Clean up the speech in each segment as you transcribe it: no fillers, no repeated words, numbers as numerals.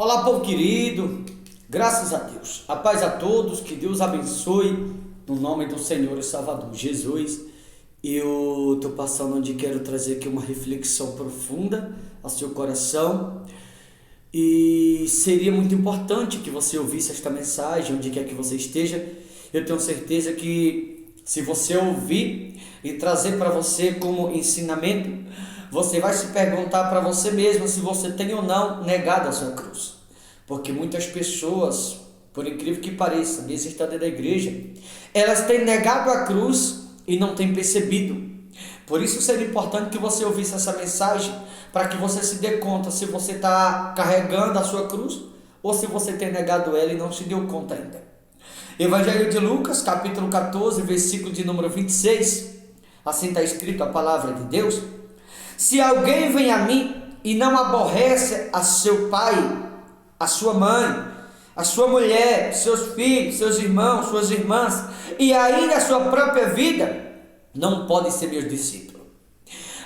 Olá, povo querido, graças a Deus, a paz a todos, que Deus abençoe, no nome do Senhor e Salvador Jesus. Eu estou passando onde quero trazer aqui uma reflexão profunda ao seu coração, e seria muito importante que você ouvisse esta mensagem, onde quer que você esteja. Eu tenho certeza que se você ouvir e trazer para você como ensinamento, você vai se perguntar para você mesmo se você tem ou não negado a sua cruz. Porque muitas pessoas, por incrível que pareça, mesmo estando dentro da igreja, elas têm negado a cruz e não têm percebido. Por isso seria importante que você ouvisse essa mensagem, para que você se dê conta se você está carregando a sua cruz ou se você tem negado ela e não se deu conta ainda. Evangelho de Lucas, capítulo 14, versículo de número 26, assim está escrito a palavra de Deus: se alguém vem a mim e não aborrece a seu pai, a sua mãe, a sua mulher, seus filhos, seus irmãos, suas irmãs, e ainda a sua própria vida, não pode ser meu discípulo.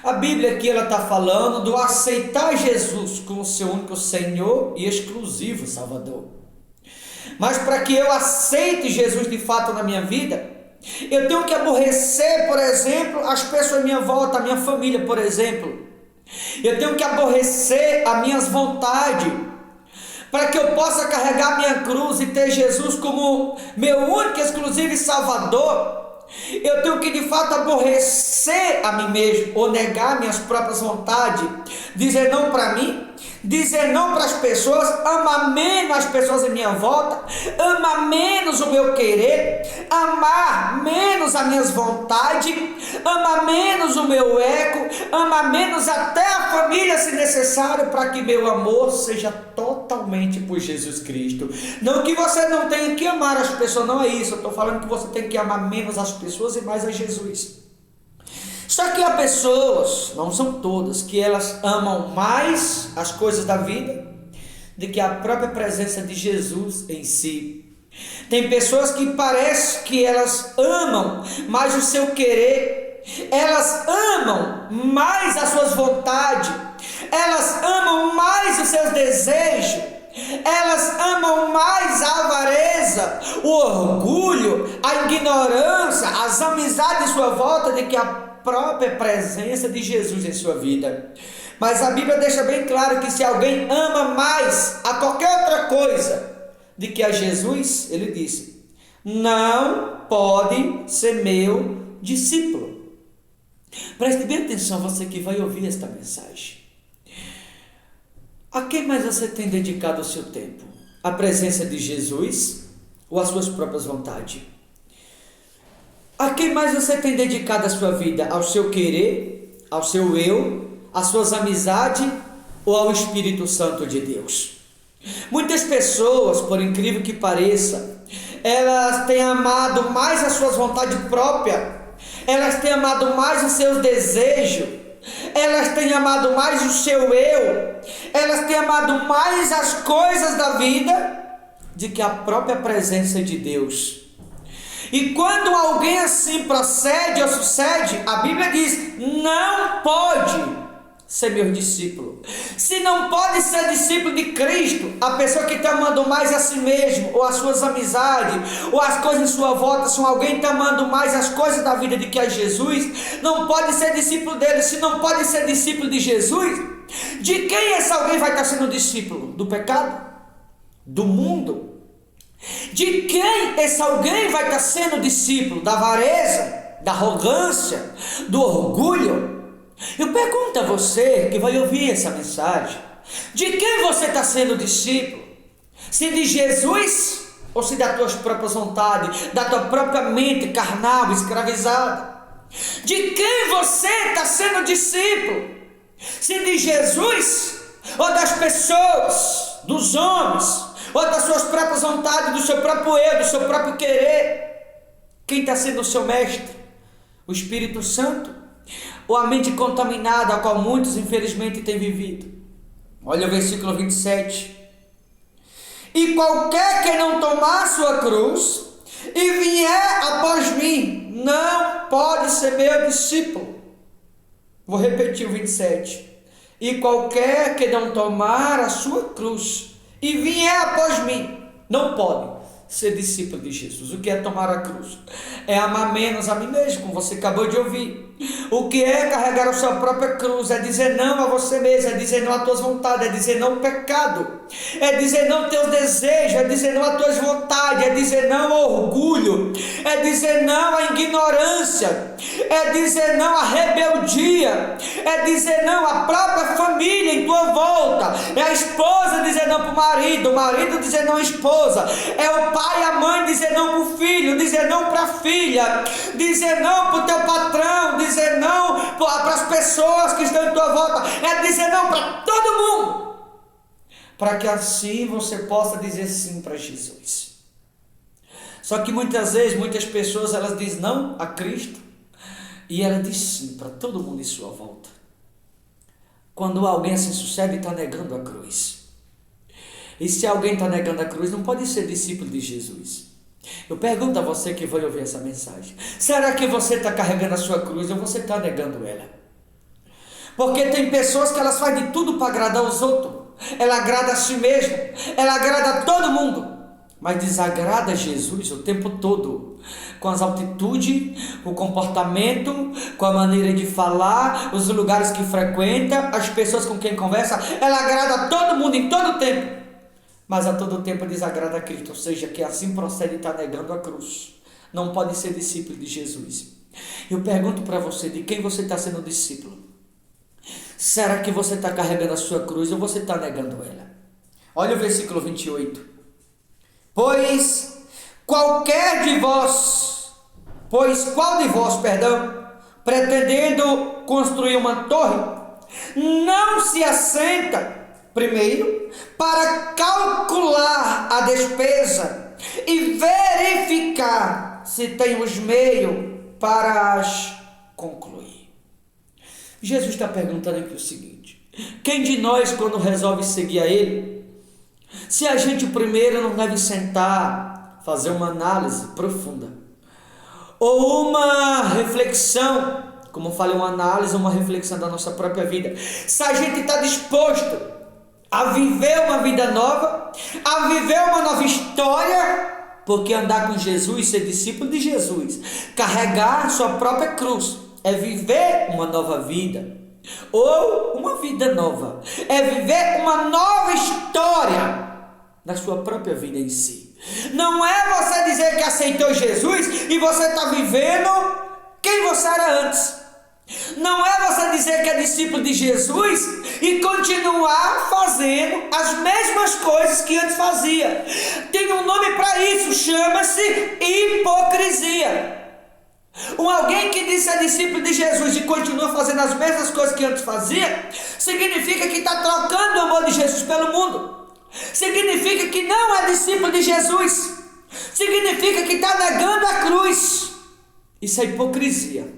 A Bíblia aqui ela está falando do aceitar Jesus como seu único Senhor e exclusivo Salvador. Mas para que eu aceite Jesus de fato na minha vida, eu tenho que aborrecer, por exemplo, as pessoas à minha volta, a minha família, por exemplo. Eu tenho que aborrecer as minhas vontades, para que eu possa carregar minha cruz e ter Jesus como meu único e exclusivo Salvador. Eu tenho que de fato aborrecer a mim mesmo, ou negar minhas próprias vontades, dizer não para mim, dizer não para as pessoas, amar menos as pessoas em minha volta, amar menos o meu querer, amar menos as minhas vontades, amar menos o meu ego, amar menos até a família se necessário, para que meu amor seja totalmente por Jesus Cristo. Não que você não tenha que amar as pessoas, não é isso, eu estou falando que você tem que amar menos as pessoas e mais a Jesus. Só que há pessoas, não são todas, que elas amam mais as coisas da vida do que a própria presença de Jesus em si. Tem pessoas que parece que elas amam mais o seu querer, elas amam mais as suas vontades, elas amam mais os seus desejos, elas amam mais a avareza, o orgulho, a ignorância, as amizades em sua volta do que a própria presença de Jesus em sua vida. Mas a Bíblia deixa bem claro que se alguém ama mais a qualquer outra coisa do que a Jesus, ele disse, não pode ser meu discípulo. Preste bem atenção, você que vai ouvir esta mensagem. A quem mais você tem dedicado o seu tempo? A presença de Jesus ou as suas próprias vontades? A quem mais você tem dedicado a sua vida? Ao seu querer, ao seu eu, às suas amizades ou ao Espírito Santo de Deus? Muitas pessoas, por incrível que pareça, elas têm amado mais as suas vontades próprias, elas têm amado mais os seus desejos, elas têm amado mais o seu eu, elas têm amado mais as coisas da vida do que a própria presença de Deus. E quando alguém assim procede ou sucede, a Bíblia diz, não pode ser meu discípulo. Se não pode ser discípulo de Cristo, a pessoa que está amando mais a si mesmo, ou as suas amizades, ou as coisas em sua volta, se alguém está amando mais as coisas da vida do que a Jesus, não pode ser discípulo dele. Se não pode ser discípulo de Jesus, de quem esse alguém vai estar sendo discípulo? Do pecado? Do mundo? De quem esse alguém vai estar sendo discípulo? Da avareza, da arrogância, do orgulho? Eu pergunto a você que vai ouvir essa mensagem, de quem você está sendo discípulo? Se de Jesus ou se das tuas próprias vontades, da tua própria mente carnal, escravizada? De quem você está sendo discípulo? Se de Jesus ou das pessoas, dos homens, ou das suas próprias vontades, do seu próprio eu, do seu próprio querer? Quem está sendo o seu mestre? O Espírito Santo? Ou a mente contaminada, a qual muitos infelizmente têm vivido? Olha o versículo 27. E qualquer que não tomar sua cruz e vier após mim, não pode ser meu discípulo. Vou repetir o 27. E qualquer que não tomar a sua cruz e vier após mim, não pode ser discípulo de Jesus. O que é tomar a cruz? É amar menos a mim mesmo, como você acabou de ouvir. O que é carregar a sua própria cruz? É dizer não a você mesmo, é dizer não às tuas vontades, é dizer não ao pecado, é dizer não aos teus desejos, é dizer não às tuas vontades, é dizer não ao orgulho, é dizer não à ignorância, é dizer não à rebeldia, é dizer não à própria família em tua volta, é a esposa dizer não para o marido dizer não à esposa, é o pai e a mãe dizer não para o filho, dizer não para a filha, dizer não para o teu patrão, dizer não para as pessoas que estão em tua volta, é dizer não para todo mundo, para que assim você possa dizer sim para Jesus. Só que muitas vezes, muitas pessoas, elas dizem não a Cristo, e ela diz sim para todo mundo em sua volta. Quando alguém assim sucede, está negando a cruz. E se alguém está negando a cruz, não pode ser discípulo de Jesus. Eu pergunto a você que vai ouvir essa mensagem: será que você está carregando a sua cruz ou você está negando ela? Porque tem pessoas que elas fazem de tudo para agradar os outros. Ela agrada a si mesma, ela agrada a todo mundo, mas desagrada Jesus o tempo todo, com as atitudes, o comportamento, com a maneira de falar, os lugares que frequenta, as pessoas com quem conversa. Ela agrada a todo mundo em todo tempo, mas a todo tempo desagrada a Cristo. Ou seja, que assim procede e está negando a cruz. Não pode ser discípulo de Jesus. Eu pergunto para você, de quem você está sendo discípulo? Será que você está carregando a sua cruz ou você está negando ela? Olha o versículo 28. Qual de vós, pretendendo construir uma torre, não se assenta primeiro para calcular a despesa e verificar se tem os meios para as concluir? Jesus está perguntando aqui o seguinte: quem de nós, quando resolve seguir a Ele, se a gente primeiro não deve sentar, fazer uma análise profunda, ou uma reflexão, como eu falei, uma análise, uma reflexão da nossa própria vida, se a gente está disposto a viver uma vida nova, a viver uma nova história, porque andar com Jesus, ser discípulo de Jesus, carregar sua própria cruz, é viver uma nova vida, ou uma vida nova, é viver uma nova história na sua própria vida em si. Não é você dizer que aceitou Jesus e você está vivendo quem você era antes. Não é você dizer que é discípulo de Jesus e continuar fazendo as mesmas coisas que antes fazia. Tem um nome para isso, chama-se hipocrisia. Alguém que diz ser discípulo de Jesus e continua fazendo as mesmas coisas que antes fazia, significa que está trocando o amor de Jesus pelo mundo. Significa que não é discípulo de Jesus. Significa que está negando a cruz. Isso é hipocrisia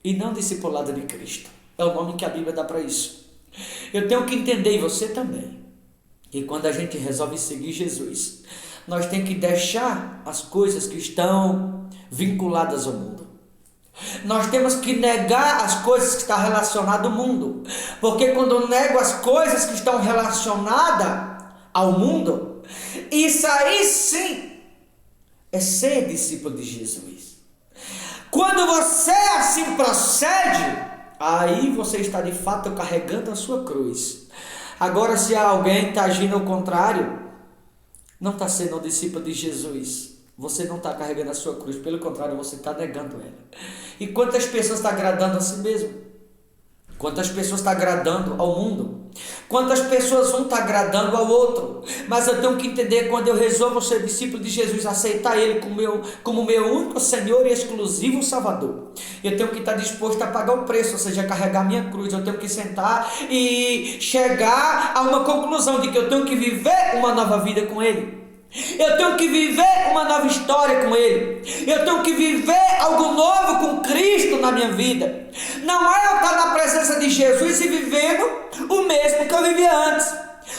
e não discipulado de Cristo. É o nome que a Bíblia dá para isso. Eu tenho que entender, e você também, que quando a gente resolve seguir Jesus, nós temos que deixar as coisas que estão vinculadas ao mundo. Nós temos que negar as coisas que estão relacionadas ao mundo, porque quando eu nego as coisas que estão relacionadas ao mundo, isso aí sim é ser discípulo de Jesus. Quando você assim procede, aí você está de fato carregando a sua cruz. Agora, se alguém está agindo ao contrário, não está sendo um discípulo de Jesus. Você não está carregando a sua cruz, pelo contrário, você está negando ela. E quantas pessoas estão agradando a si mesmo? Quantas pessoas estão agradando ao mundo? Quantas pessoas um está agradando ao outro? Mas eu tenho que entender, quando eu resolvo ser discípulo de Jesus, aceitar Ele como meu único Senhor e exclusivo Salvador, eu tenho que estar disposto a pagar o preço, ou seja, carregar minha cruz. Eu tenho que sentar e chegar a uma conclusão de que eu tenho que viver uma nova vida com Ele. Eu tenho que viver uma nova história com Ele. Eu tenho que viver algo novo com Cristo na minha vida. Não é eu estar na presença de Jesus e vivendo o mesmo que eu vivia antes.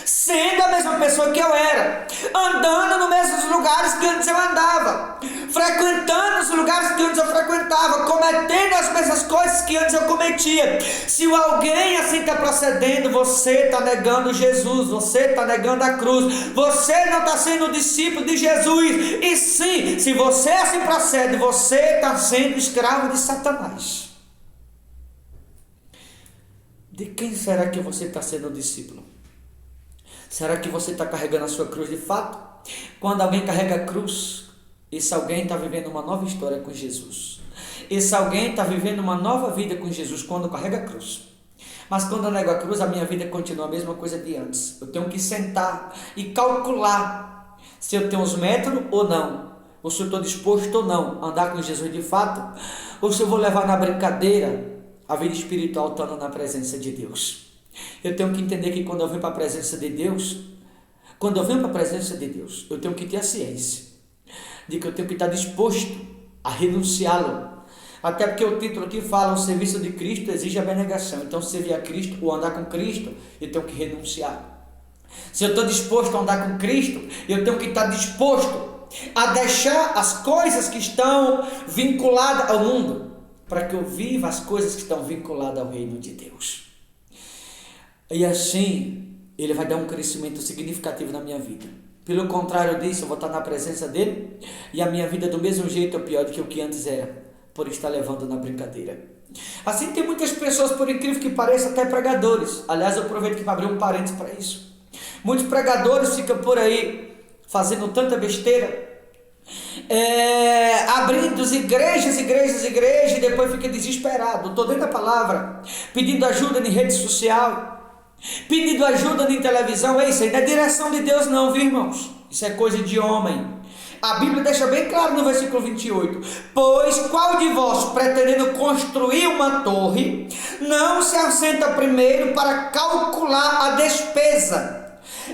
sendo a mesma pessoa que eu era, andando nos mesmos lugares que antes eu andava, frequentando os lugares que antes eu frequentava, cometendo as mesmas coisas que antes eu cometia. Se alguém assim está procedendo, você está negando Jesus, você está negando a cruz, você não está sendo discípulo de Jesus. E sim, se você assim procede, você está sendo escravo de Satanás. De quem será que você está sendo discípulo? Será que você está carregando a sua cruz de fato? Quando alguém carrega a cruz, esse alguém está vivendo uma nova história com Jesus. Esse alguém está vivendo uma nova vida com Jesus quando carrega a cruz. Mas quando eu nego a cruz, a minha vida continua a mesma coisa de antes. Eu tenho que sentar e calcular se eu tenho os métodos ou não, ou se eu estou disposto ou não a andar com Jesus de fato, ou se eu vou levar na brincadeira a vida espiritual estando na presença de Deus. Eu tenho que entender que quando eu venho para a presença de Deus, eu tenho que ter a ciência de que eu tenho que estar disposto a renunciá-lo. Até porque o título aqui fala: o serviço de Cristo exige abnegação. Então, servir a Cristo ou andar com Cristo, eu tenho que renunciar. Se eu estou disposto a andar com Cristo, eu tenho que estar disposto a deixar as coisas que estão vinculadas ao mundo, para que eu viva as coisas que estão vinculadas ao reino de Deus. E assim, Ele vai dar um crescimento significativo na minha vida. Pelo contrário disso, eu vou estar na presença dEle, e a minha vida do mesmo jeito é pior do que o que antes era, por estar levando na brincadeira. Assim, tem muitas pessoas, por incrível que pareça, até pregadores. Aliás, eu aproveito que para abrir um parênteses para isso. Muitos pregadores ficam por aí, fazendo tanta besteira, abrindo igrejas, e depois fica desesperado. Estou dentro da palavra, pedindo ajuda em rede social, pedindo ajuda em televisão. Isso aí não é direção de Deus não, viu, irmãos? Isso é coisa de homem. A Bíblia deixa bem claro no versículo 28: pois qual de vós, pretendendo construir uma torre, não se assenta primeiro para calcular a despesa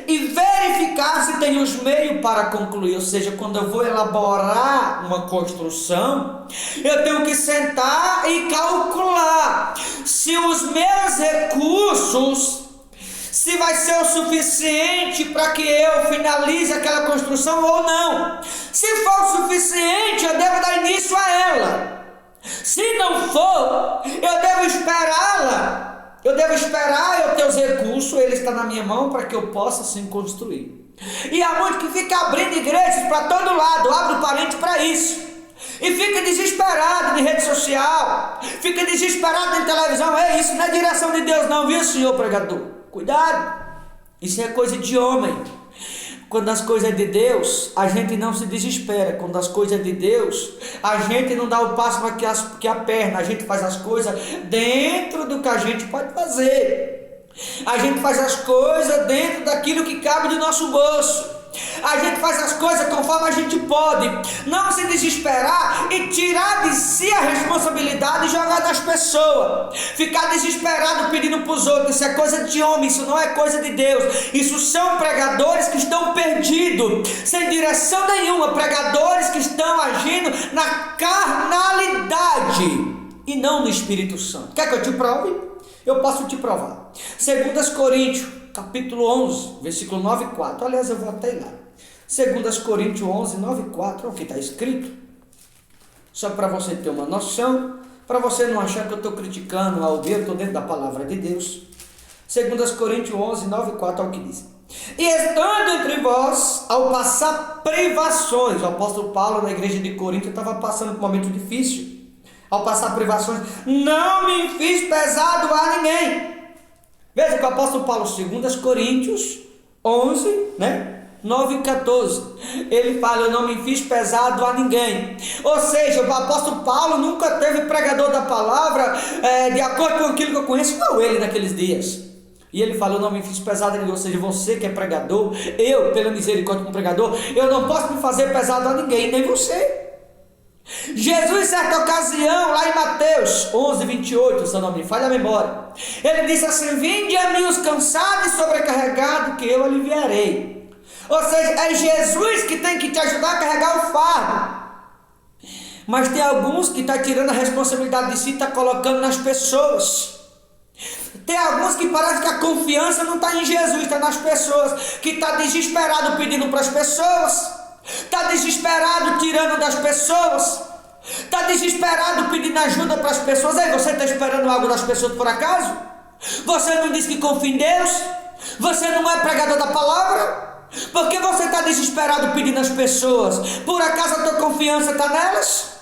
e verificar se tem os meios para concluir? Ou seja, quando eu vou elaborar uma construção, eu tenho que sentar e calcular se os meus recursos, se vai ser o suficiente para que eu finalize aquela construção ou não. Se for o suficiente, eu devo dar início a ela. Se não for, eu devo esperá-la. Eu devo esperar eu ter os recursos, ele está na minha mão para que eu possa sim construir. E há muito que fica abrindo igrejas para todo lado, abre um parente para isso, e fica desesperado em rede social, fica desesperado em televisão. Isso não é direção de Deus não, viu, senhor pregador? Cuidado, isso é coisa de homem. Quando as coisas é de Deus, a gente não se desespera. Quando as coisas é de Deus, a gente não dá o passo para que a perna. A gente faz as coisas dentro do que a gente pode fazer. A gente faz as coisas dentro daquilo que cabe do nosso bolso. A gente faz as coisas conforme a gente pode. Não se desesperar e tirar de si a responsabilidade e jogar nas pessoas. Ficar desesperado pedindo para os outros. Isso é coisa de homem, isso não é coisa de Deus. Isso são pregadores que estão perdidos, sem direção nenhuma. Pregadores que estão agindo na carnalidade e não no Espírito Santo. Quer que eu te prove? Eu posso te provar. 2 Coríntios capítulo 11, versículo 9 e 4. Aliás, eu vou até lá. 2 Coríntios 11, 9 e 4. Olha o que está escrito. Só para você ter uma noção, para você não achar que eu estou criticando alguém, eu estou dentro da palavra de Deus. 2 Coríntios 11, 9 e 4, olha o que diz. E estando entre vós, ao passar privações, o apóstolo Paulo na igreja de Corinto estava passando por um momento difícil. Ao passar privações, não me fiz pesado a ninguém. Veja que o apóstolo Paulo, 2 Coríntios 11, 9 e 14, ele fala: eu não me fiz pesado a ninguém. Ou seja, o apóstolo Paulo nunca teve pregador da palavra de acordo com aquilo que eu conheço, não ele naqueles dias. E ele fala: eu não me fiz pesado a ninguém. Ou seja, você que é pregador, eu, pela misericórdia como pregador, eu não posso me fazer pesado a ninguém, nem você. Jesus, em certa ocasião, lá em Mateus 11, 28, se eu não me falha a memória, ele disse assim: vinde a mim os cansados e sobrecarregados, que eu aliviarei. Ou seja, é Jesus que tem que te ajudar a carregar o fardo. Mas tem alguns que estão tirando a responsabilidade de si e estão colocando nas pessoas. Tem alguns que parecem que a confiança não está em Jesus, está nas pessoas, que está desesperado pedindo para as pessoas, está desesperado tirando das pessoas, está desesperado pedindo ajuda para as pessoas. Aí você está esperando algo das pessoas por acaso? Você não diz que confia em Deus? Você não é pregador da palavra? Por que você está desesperado pedindo às pessoas? Por acaso a tua confiança está nelas?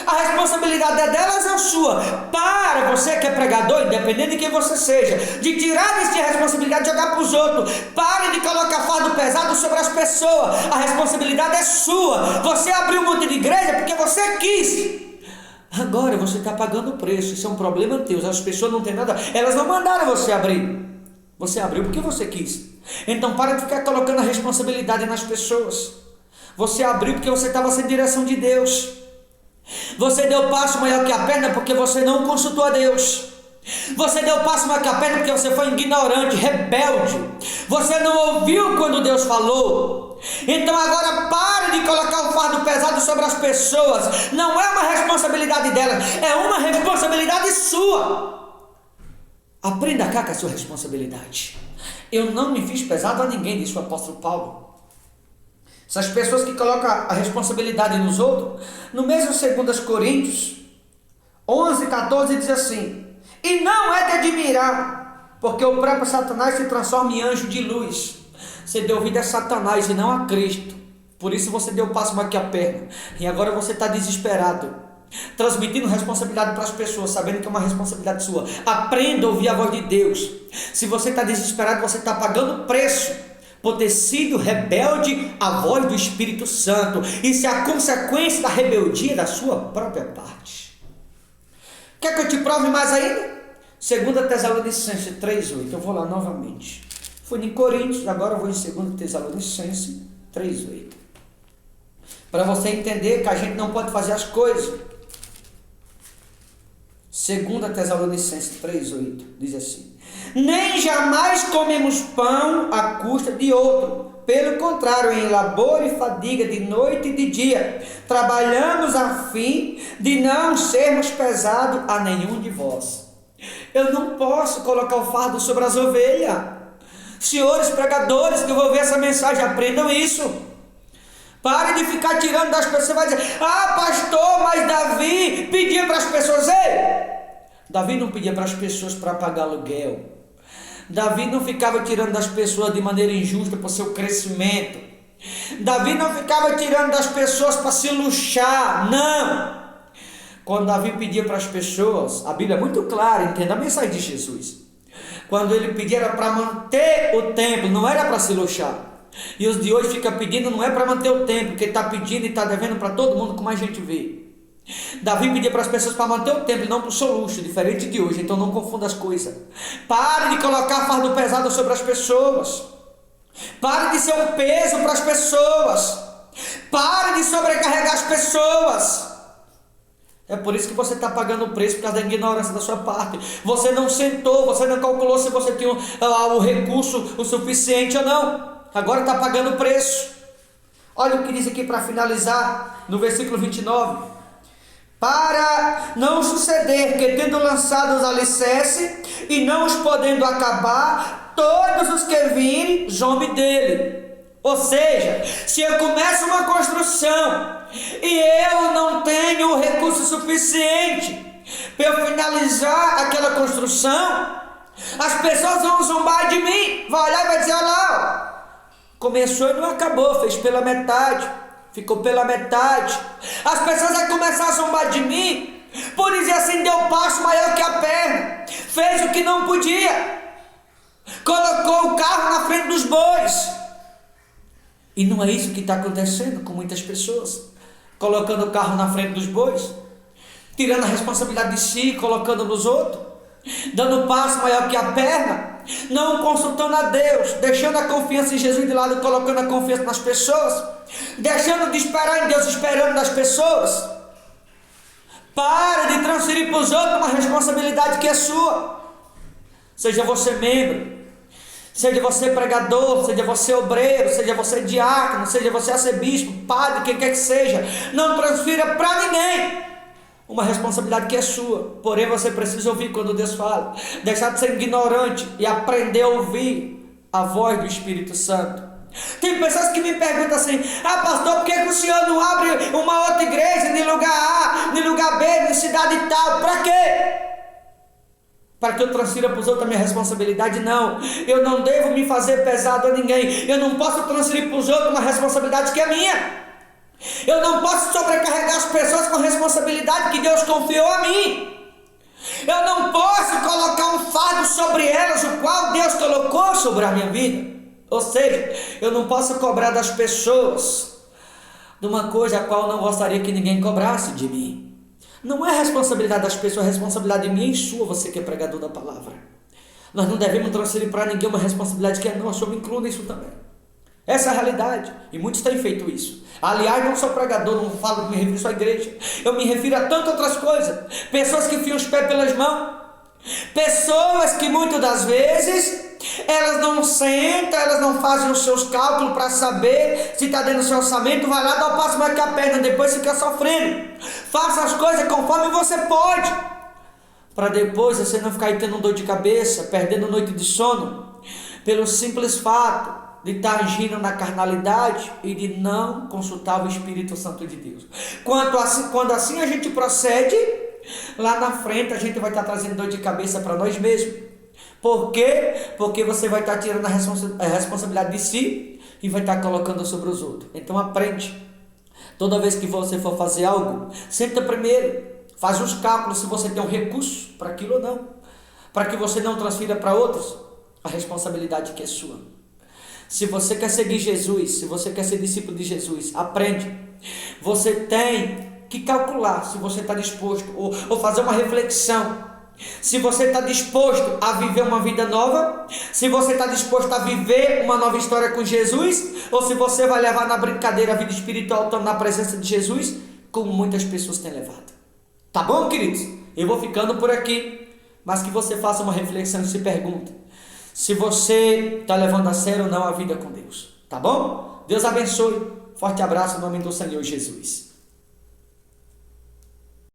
A responsabilidade é delas ou sua? Para, você que é pregador, independente de quem você seja, de tirar essa responsabilidade e jogar para os outros. Pare de colocar fardo pesado sobre as pessoas. A responsabilidade é sua. Você abriu um monte de igreja porque você quis. Agora você está pagando o preço. Isso é um problema teu. As pessoas não têm nada. Elas não mandaram você abrir. Você abriu porque você quis. Então para de ficar colocando a responsabilidade nas pessoas. Você abriu porque você estava sem direção de Deus. Você deu passo maior que a perna porque você não consultou a Deus. Você deu passo maior que a perna porque você foi ignorante, rebelde. Você não ouviu quando Deus falou. Então agora pare de colocar o fardo pesado sobre as pessoas. Não é uma responsabilidade delas, é uma responsabilidade sua. Aprenda cá com a sua responsabilidade. Eu não me fiz pesado a ninguém, disse o apóstolo Paulo. Essas pessoas que colocam a responsabilidade nos outros, no mesmo 2 Coríntios 11:14 diz assim: e não é de admirar, porque o próprio Satanás se transforma em anjo de luz. Você deu vida a Satanás e não a Cristo. Por isso você deu passo mais que a perna. E agora você está desesperado, transmitindo responsabilidade para as pessoas, sabendo que é uma responsabilidade sua. Aprenda a ouvir a voz de Deus. Se você está desesperado, você está pagando preço por ter sido rebelde à voz do Espírito Santo. Isso é a consequência da rebeldia da sua própria parte. Quer que eu te prove mais ainda? 2 Tessalonicenses 3:8. Eu vou lá novamente. Fui em Coríntios, agora eu vou em 2 Tessalonicenses 3:8. Para você entender que a gente não pode fazer as coisas. 2 Tessalonicenses 3:8 diz assim: nem jamais comemos pão à custa de outro. Pelo contrário, em labor e fadiga de noite e de dia, trabalhamos a fim de não sermos pesados a nenhum de vós. Eu não posso colocar o fardo sobre as ovelhas. Senhores pregadores que vão ver essa mensagem, aprendam isso. Pare de ficar tirando das pessoas. Você vai dizer: ah, pastor, mas Davi pedia para as pessoas. Ei, Davi não pedia para as pessoas para pagar aluguel. Davi não ficava tirando das pessoas de maneira injusta para o seu crescimento. Davi não ficava tirando das pessoas para se luxar. Não. Quando Davi pedia para as pessoas, a Bíblia é muito clara, entenda a mensagem de Jesus. Quando ele pedia era para manter o templo, não era para se luxar. E os de hoje ficam pedindo, não é para manter o templo, porque está pedindo e está devendo para todo mundo, como a gente vê. Davi pedia para as pessoas para manter o templo, não para o seu luxo, diferente de hoje. Então não confunda as coisas. Pare de colocar fardo pesado sobre as pessoas. Pare de ser um peso para as pessoas. Pare de sobrecarregar as pessoas. É por isso que você está pagando o preço, por causa da ignorância da sua parte. Você não sentou, você não calculou se você tinha o recurso o suficiente ou não. Agora está pagando o preço. Olha o que diz aqui para finalizar, no versículo 29. Para não suceder que, tendo lançado os alicerces e não os podendo acabar, todos os que virem zombem dele. Ou seja, se eu começo uma construção e eu não tenho o recurso suficiente para eu finalizar aquela construção, as pessoas vão zombar de mim, vai olhar e vai dizer: olha lá, começou e não acabou, fez pela metade, ficou pela metade. As pessoas vão começar a zombar de mim por dizer assim: deu passo maior que a perna, fez o que não podia, colocou o carro na frente dos bois. E não é isso que está acontecendo com muitas pessoas, colocando o carro na frente dos bois, tirando a responsabilidade de si, colocando nos outros, dando passo maior que a perna, não consultando a Deus, deixando a confiança em Jesus de lado, colocando a confiança nas pessoas, deixando de esperar em Deus, esperando das pessoas. Para de transferir para os outros uma responsabilidade que é sua. Seja você membro, seja você pregador, seja você obreiro, seja você diácono, seja você arcebispo, padre, quem quer que seja, não transfira para ninguém uma responsabilidade que é sua. Porém, você precisa ouvir quando Deus fala. Deixar de ser ignorante e aprender a ouvir a voz do Espírito Santo. Tem pessoas que me perguntam assim: pastor, por que o senhor não abre uma outra igreja em lugar A, em lugar B, em cidade tal? Para quê? Para que eu transfira para os outros a minha responsabilidade? Não, eu não devo me fazer pesado a ninguém. Eu não posso transferir para os outros uma responsabilidade que é minha. Eu não posso sobrecarregar as pessoas com a responsabilidade que Deus confiou a mim. Eu não posso colocar um fardo sobre elas, o qual Deus colocou sobre a minha vida. Ou seja, eu não posso cobrar das pessoas de uma coisa a qual eu não gostaria que ninguém cobrasse de mim. Não é responsabilidade das pessoas, é responsabilidade minha e sua, você que é pregador da palavra. Nós não devemos transferir para ninguém uma responsabilidade que é nossa, eu me incluo nisso também. Essa é a realidade, e muitos têm feito isso. Aliás, não sou pregador, não falo, me refiro só à igreja. Eu me refiro a tantas outras coisas. Pessoas que enfiam os pés pelas mãos. Pessoas que muitas das vezes elas não sentam, elas não fazem os seus cálculos para saber se está dentro do seu orçamento. Vai lá, dá o passo mais que a perna, depois fica sofrendo. Faça as coisas conforme você pode, para depois você não ficar aí tendo dor de cabeça, perdendo noite de sono, pelo simples fato de estar agindo na carnalidade e de não consultar o Espírito Santo de Deus. Quando assim a gente procede, lá na frente a gente vai estar trazendo dor de cabeça para nós mesmos. Por quê? Porque você vai estar tirando a responsabilidade de si e vai estar colocando sobre os outros. Então aprende. Toda vez que você for fazer algo, senta primeiro, faz os cálculos se você tem um recurso para aquilo ou não, para que você não transfira para outros a responsabilidade que é sua. Se você quer seguir Jesus, se você quer ser discípulo de Jesus, aprende. Você tem que calcular se você está disposto, ou fazer uma reflexão. Se você está disposto a viver uma vida nova, se você está disposto a viver uma nova história com Jesus, ou se você vai levar na brincadeira a vida espiritual, estando na presença de Jesus, como muitas pessoas têm levado. Tá bom, queridos? Eu vou ficando por aqui, mas que você faça uma reflexão e se pergunte se você está levando a sério ou não a vida com Deus. Tá bom? Deus abençoe. Forte abraço em nome do Senhor Jesus.